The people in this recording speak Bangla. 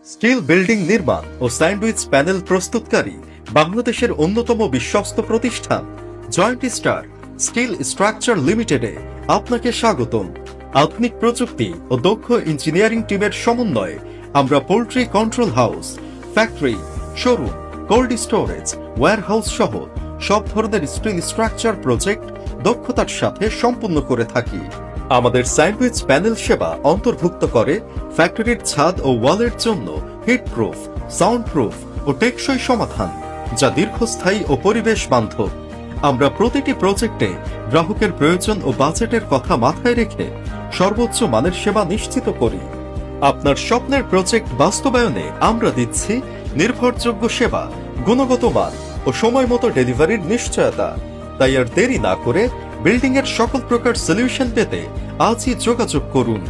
স্টিল বিল্ডিং নির্মাণ ও স্যান্ডউইচ প্যানেল প্রস্তুতকারী বাংলাদেশের অন্যতম বিশ্বস্ত প্রতিষ্ঠান জয়েন্ট স্টার স্টিল স্ট্রাকচার লিমিটেডে আপনাকে স্বাগতম। আধুনিক প্রযুক্তি ও দক্ষ ইঞ্জিনিয়ারিং টিমের সমন্বয়ে আমরা poultry control house, factory, showroom, cold storage, warehouse সহ সব ধরনের স্টিল স্ট্রাকচার প্রজেক্ট দক্ষতার সাথে সম্পূর্ণ করে থাকি। আমাদের স্যান্ডউইচ প্যানেল সেবা অন্তর্ভুক্ত করে ফ্যাক্টরির ছাদ ও ওয়ালের জন্য heat proof, sound proof oh টেকসই সমাধান, যা দীর্ঘস্থায়ী ও পরিবেশ বান্ধব। আমরা প্রতিটি প্রজেক্টে গ্রাহকের প্রয়োজন ও বাজেটের কথা মাথায় রেখে সর্বোচ্চ মানের সেবা নিশ্চিত করি। আপনার স্বপ্নের প্রজেক্ট বাস্তবায়নে আমরা দিচ্ছি নির্ভরযোগ্য সেবা, গুণগত মান ও সময় মতো ডেলিভারির নিশ্চয়তা। তাই আর দেরি না করে বিল্ডিং এর সকল প্রকার সলিউশন পেতে আজই যোগাযোগ করুন।